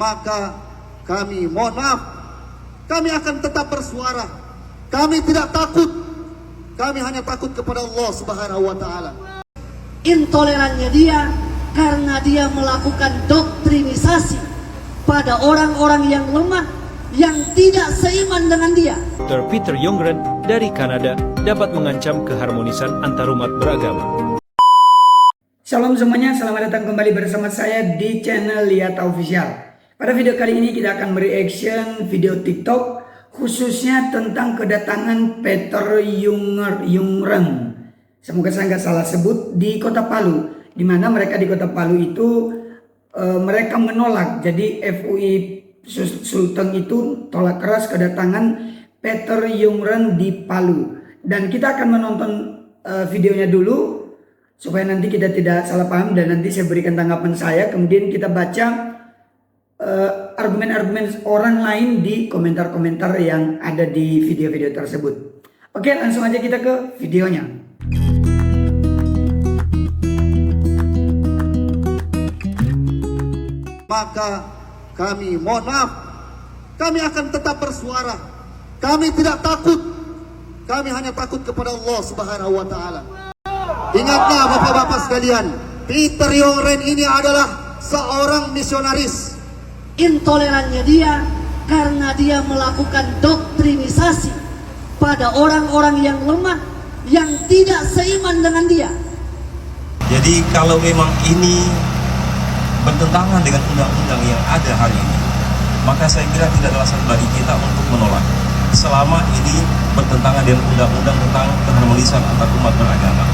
Maka kami mohon maaf, kami akan tetap bersuara. Kami tidak takut. Kami hanya takut kepada Allah Subhanahu wa taala. Intolerannya dia karena dia melakukan doktrinisasi pada orang-orang yang lemah, yang tidak seiman dengan dia. Dr. Peter Jongren dari Kanada dapat mengancam keharmonisan antarumat beragama. Salam semuanya, selamat datang kembali bersama saya di channel Liata Official. Pada video kali ini kita akan mereaction video TikTok khususnya tentang kedatangan Peter Jongren. Semoga saya nggak salah sebut, di Kota Palu, di mana mereka di Kota Palu itu mereka menolak. Jadi FUI Sulteng itu tolak keras kedatangan Peter Jongren di Palu. Dan kita akan menonton videonya dulu supaya nanti kita tidak salah paham, dan nanti saya berikan tanggapan saya. Kemudian kita baca argumen-argumen orang lain di komentar-komentar yang ada di video-video tersebut. Oke, langsung aja kita ke videonya. Maka kami mohon maaf, kami akan tetap bersuara. Kami tidak takut. Kami hanya takut kepada Allah Subhanahu wa taala. Ingatlah bapak-bapak sekalian, Peter Jongren ini adalah seorang misionaris. Intolerannya dia karena dia melakukan doktrinisasi pada orang-orang yang lemah, yang tidak seiman dengan dia. Jadi kalau memang ini bertentangan dengan undang-undang yang ada hari ini, maka saya kira tidak ada alasan bagi kita untuk menolak, selama ini bertentangan dengan undang-undang tentang keharmonisan antar umat beragama.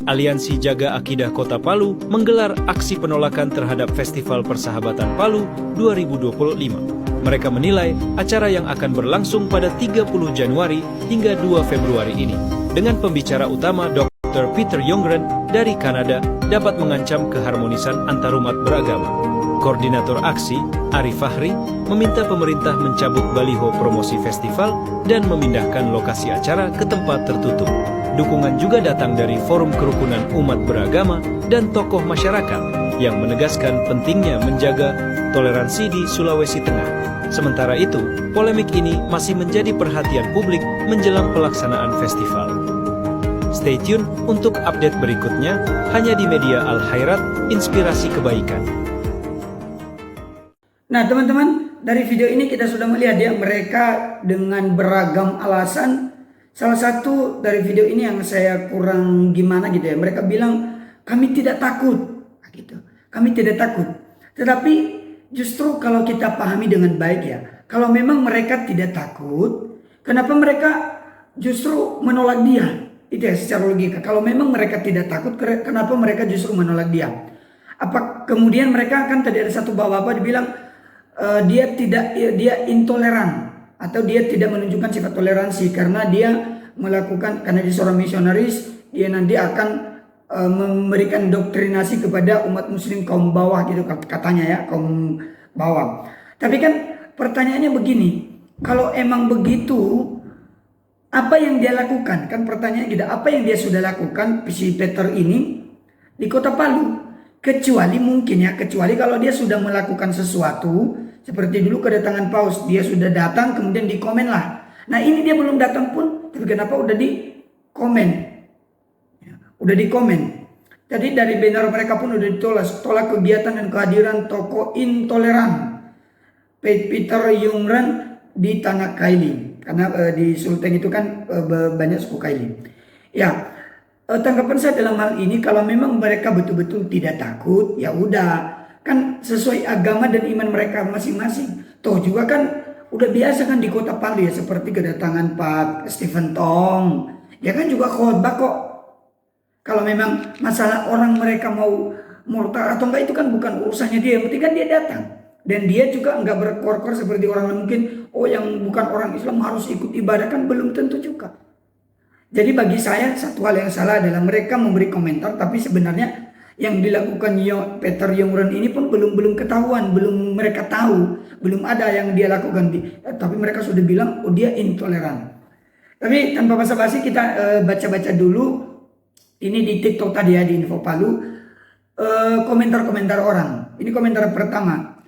Aliansi Jaga Akidah Kota Palu menggelar aksi penolakan terhadap Festival Persahabatan Palu 2025. Mereka menilai acara yang akan berlangsung pada 30 Januari hingga 2 Februari ini, dengan pembicara utama Dr. Peter Jongren dari Kanada, dapat mengancam keharmonisan antarumat beragama. Koordinator aksi, Arif Fahri, meminta pemerintah mencabut baliho promosi festival dan memindahkan lokasi acara ke tempat tertutup. Dukungan juga datang dari Forum Kerukunan Umat Beragama dan tokoh masyarakat yang menegaskan pentingnya menjaga toleransi di Sulawesi Tengah. Sementara itu, polemik ini masih menjadi perhatian publik menjelang pelaksanaan festival. Stay tune untuk update berikutnya hanya di media Al Khairat, inspirasi kebaikan. Nah teman-teman, dari video ini kita sudah melihat ya, mereka dengan beragam alasan. Salah satu dari video ini yang saya kurang gimana gitu ya, mereka bilang kami tidak takut, nah, gitu. Kami tidak takut. Tetapi justru kalau kita pahami dengan baik ya, kalau memang mereka tidak takut, kenapa mereka justru menolak dia? Itu ya secara logika. Kalau memang mereka tidak takut, kenapa mereka justru menolak dia? Apa kemudian mereka kan tadi ada satu bapak dibilang dia intoleran, atau dia tidak menunjukkan sifat toleransi karena dia melakukan, karena dia seorang misionaris, dia nanti akan memberikan doktrinasi kepada umat muslim kaum bawah gitu katanya ya, kaum bawah. Tapi kan pertanyaannya begini, kalau emang begitu apa yang dia lakukan? Kan pertanyaannya gitu, apa yang dia sudah lakukan si Peter ini di Kota Palu? Kecuali mungkin ya, kecuali kalau dia sudah melakukan sesuatu seperti dulu kedatangan Paus, dia sudah datang kemudian dikomen lah. Nah ini dia belum datang pun, tapi kenapa udah dikomen? Ya, udah dikomen. Tadi dari banner mereka pun udah tolak kegiatan dan kehadiran tokoh intoleran Peter Jongren di Tanah Kaili. Karena di Sulteng itu kan banyak suku Kaili. Ya, tanggapan saya dalam hal ini, kalau memang mereka betul-betul tidak takut, ya udah, kan sesuai agama dan iman mereka masing-masing. Toh juga kan udah biasa kan di Kota Palu ya, seperti kedatangan Pak Stephen Tong, ya kan juga khotbah kok. Kalau memang masalah orang mereka mau murtad atau enggak itu kan bukan urusannya dia, yang penting kan dia datang. Dan dia juga enggak berkor-kor seperti orang lain mungkin, oh yang bukan orang Islam harus ikut ibadah, kan belum tentu juga. Jadi bagi saya satu hal yang salah adalah mereka memberi komentar, tapi sebenarnya yang dilakukan Peter Jongren ini pun belum ketahuan, belum mereka tahu, belum ada yang dia lakukan. Tapi mereka sudah bilang, oh dia intoleran. Tapi tanpa basa-basi kita baca-baca dulu. Ini di TikTok tadi ya, di Info Palu. komentar-komentar orang. Ini komentar pertama.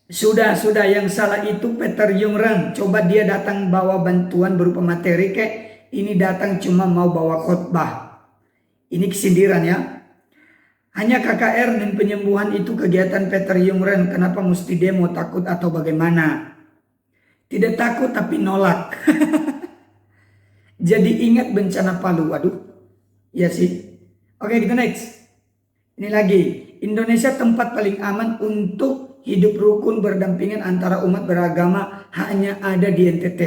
Sudah yang salah itu Peter Yungren. Coba dia datang bawa bantuan berupa materi kek. Ini datang cuma mau bawa khotbah. Ini kesindiran ya. Hanya KKR dan penyembuhan itu kegiatan Peter Yungren. Kenapa mesti demo, takut atau bagaimana? Tidak takut tapi nolak. Jadi ingat bencana Palu. Waduh. Ya sih. Oke, kita next. Ini lagi. Indonesia tempat paling aman untuk hidup rukun berdampingan antara umat beragama hanya ada di NTT.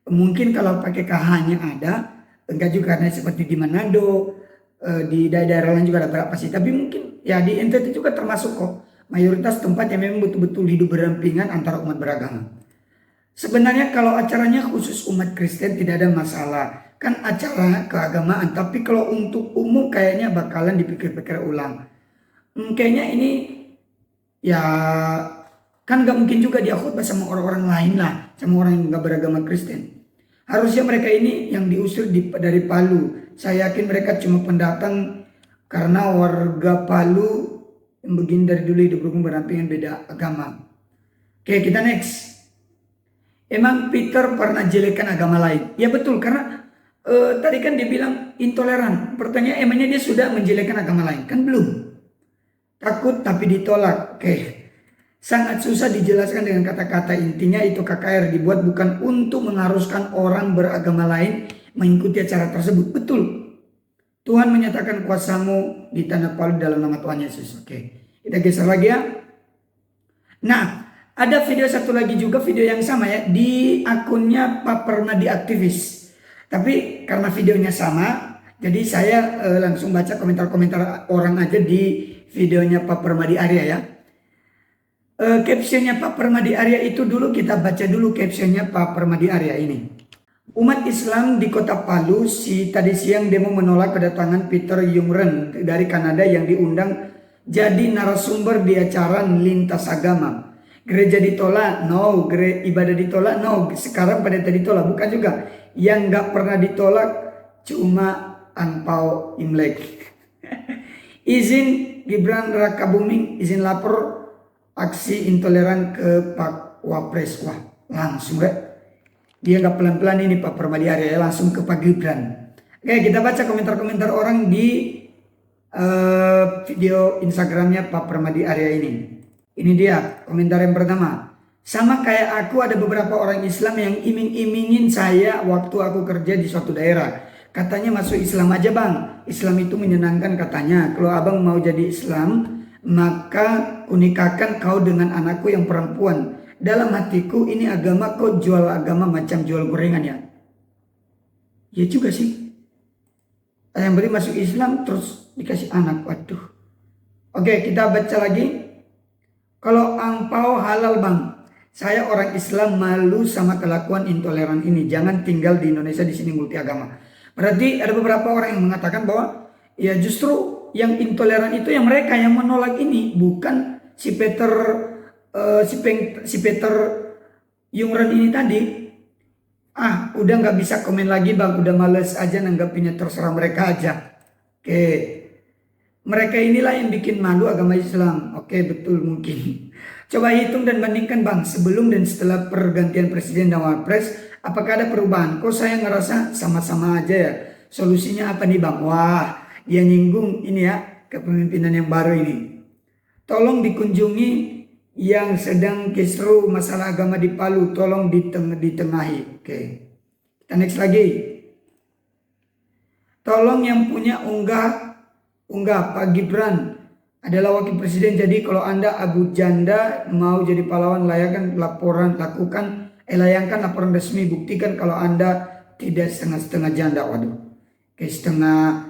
Mungkin kalau pakai hanya ada, enggak juga, karena seperti di Manado, di daerah lain juga ada berapa sih. Tapi mungkin ya di NTT juga termasuk kok. Mayoritas tempat yang memang betul-betul hidup berdampingan antara umat beragama. Sebenarnya kalau acaranya khusus umat Kristen tidak ada masalah. Kan acara keagamaan, tapi kalau untuk umum kayaknya bakalan dipikir-pikir ulang. Kayaknya ini ya kan gak mungkin juga dia khutbah sama orang-orang lain lah, sama orang yang gak beragama Kristen. Harusnya mereka ini yang diusir dari Palu. Saya yakin mereka cuma pendatang karena warga Palu yang begini dari dulu hidup rukun berdampingan beda agama. Oke, kita next. Emang Peter pernah jelekan agama lain? Ya betul, karena tadi kan dia bilang intoleran. Pertanyaan, emangnya dia sudah menjelekan agama lain? Kan belum. Takut tapi ditolak. Oke. Sangat susah dijelaskan dengan kata-kata. Intinya itu KKR dibuat bukan untuk mengharuskan orang beragama lain mengikuti acara tersebut. Betul. Tuhan menyatakan kuasamu di tanah Palu dalam nama Tuhan Yesus. Oke. Kita geser lagi ya. Nah, ada video satu lagi juga, video yang sama ya, di akunnya Pak Permadi Aktivis. Tapi karena videonya sama, jadi saya langsung baca komentar-komentar orang aja di videonya Pak Permadi Arya ya. Captionnya Pak Permadi Arya itu dulu kita baca dulu captionnya Pak Permadi Arya ini. Umat Islam di kota Palu tadi siang demo menolak kedatangan Peter Yungren dari Kanada yang diundang jadi narasumber di acara lintas agama. Gereja ditolak, no. Ibadah ditolak, no. Sekarang pada tadi ditolak, bukan juga. Yang nggak pernah ditolak cuma angpau Imlek. Izin Gibran Raka Buming, izin lapor aksi intoleran ke Pak Wapres. Wah, langsung dia nggak pelan-pelan ini Pak Permadi Arya, langsung ke Pak Gibran. Oke, kita baca komentar-komentar orang di video Instagramnya Pak Permadi Arya ini. Ini dia komentar yang pertama. Sama kayak aku, ada beberapa orang Islam yang iming-imingin saya waktu aku kerja di suatu daerah. Katanya masuk Islam aja bang. Islam itu menyenangkan katanya. Kalau abang mau jadi Islam, maka kunikahkan kau dengan anakku yang perempuan. Dalam hatiku ini agama kok jual agama macam jual gorengan ya. Ya juga sih. Yang beri masuk Islam terus dikasih anak. Waduh. Oke, kita baca lagi. Kalau angpau halal bang, saya orang Islam malu sama kelakuan intoleran ini. Jangan tinggal di Indonesia, di sini multi agama. Berarti ada beberapa orang yang mengatakan bahwa ya justru yang intoleran itu yang mereka yang menolak ini, bukan si Peter Yungren ini tadi. Udah nggak bisa komen lagi bang, udah males aja nanggapinnya, terserah mereka aja. Oke. Mereka inilah yang bikin malu agama Islam. Oke, betul mungkin. Coba hitung dan bandingkan bang, sebelum dan setelah pergantian presiden dan wapres, apakah ada perubahan? Kok saya ngerasa sama-sama aja ya? Solusinya apa nih bang? Wah, dia nyinggung ini ya, kepemimpinan yang baru ini. Tolong dikunjungi yang sedang kisruh masalah agama di Palu, tolong ditengahi. Oke. Kita next lagi. Tolong yang punya unggah Pak Gibran adalah wakil presiden, jadi kalau Anda Abu Janda mau jadi pahlawan, layangkan laporan laporan resmi, buktikan kalau Anda tidak setengah-setengah janda. Waduh. Oke, setengah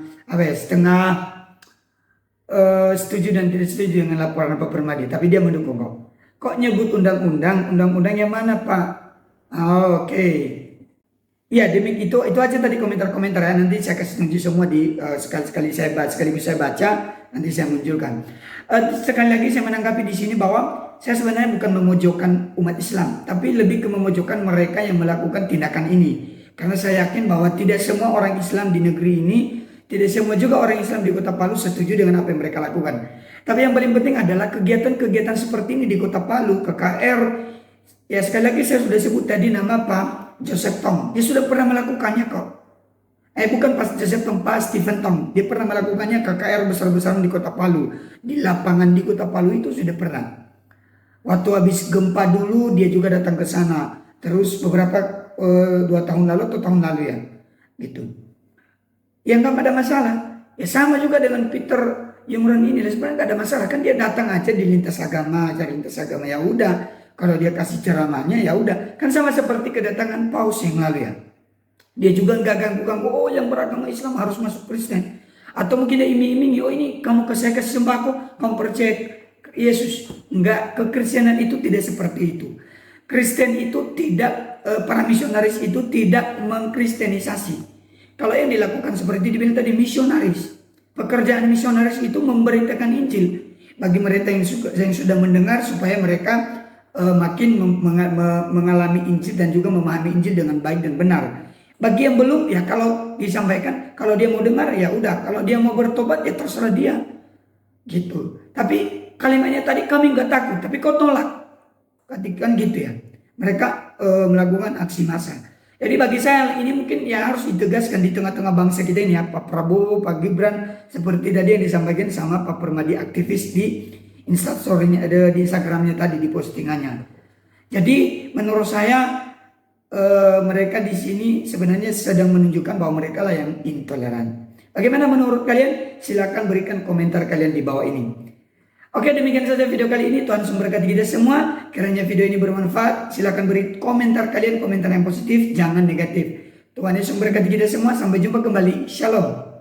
setuju dan tidak setuju dengan laporan Pak Permadi, tapi dia mendukung kok nyebut undang-undang yang mana Pak? Oke. Ya, demikian itu aja tadi komentar-komentar ya. Nanti saya kasih tunjuk semua di sekaligus saya baca, nanti saya munculkan. Sekali lagi saya menanggapi di sini bahwa saya sebenarnya bukan memojokkan umat Islam, tapi lebih ke memojokkan mereka yang melakukan tindakan ini. Karena saya yakin bahwa tidak semua orang Islam di negeri ini Tidak semua juga orang Islam di Kota Palu setuju dengan apa yang mereka lakukan. Tapi yang paling penting adalah kegiatan-kegiatan seperti ini di Kota Palu, KKR. Ya sekali lagi saya sudah sebut tadi nama Pak Joseph Tong. Dia sudah pernah melakukannya kok. Bukan Pak Joseph Tong, Pak Stephen Tong. Dia pernah melakukannya KKR besar-besaran di Kota Palu. Di lapangan di Kota Palu itu sudah pernah. Waktu habis gempa dulu dia juga datang ke sana. Terus beberapa 2 tahun lalu atau tahun lalu ya. Gitu. Ya nggak ada masalah. Ya sama juga dengan Peter Yungron ini. Sebenarnya nggak ada masalah. Kan dia datang aja di lintas agama. Cari lintas agama ya udah. Kalau dia kasih ceramahnya ya udah. Kan sama seperti kedatangan Paus yang lalu ya. Dia juga nggak ganggu-ganggu. Oh yang beragama Islam harus masuk Kristen. Atau mungkin dia iming-iming. Oh ini kamu saya kasih sembako. Kamu percaya Yesus. Enggak. Kekristenan itu tidak seperti itu. Kristen itu tidak. Para misionaris itu tidak mengkristenisasi. Kalau yang dilakukan seperti dibilang tadi misionaris, pekerjaan misionaris itu memberitakan Injil bagi mereka yang sudah mendengar supaya mereka makin mengalami Injil dan juga memahami Injil dengan baik dan benar. Bagi yang belum ya kalau disampaikan, kalau dia mau dengar ya udah, kalau dia mau bertobat ya terserah dia, gitu. Tapi kalimatnya tadi kami nggak takut, tapi kau tolak, kan gitu ya. Mereka melakukan aksi massa. Jadi bagi saya ini mungkin ya harus ditegaskan di tengah-tengah bangsa kita ini ya, Pak Prabowo, Pak Gibran, seperti tadi yang disampaikan sama Pak Permadi aktivis di instastorynya, ada di Instagramnya tadi di postingannya. Jadi menurut saya mereka di sini sebenarnya sedang menunjukkan bahwa mereka lah yang intoleran. Bagaimana menurut kalian? Silakan berikan komentar kalian di bawah ini. Oke, demikian saja video kali ini. Tuhan memberkati kita semua. Kiranya video ini bermanfaat. Silakan beri komentar kalian, komentar yang positif, jangan negatif. Tuhan Yesus memberkati kita semua. Sampai jumpa kembali. Shalom.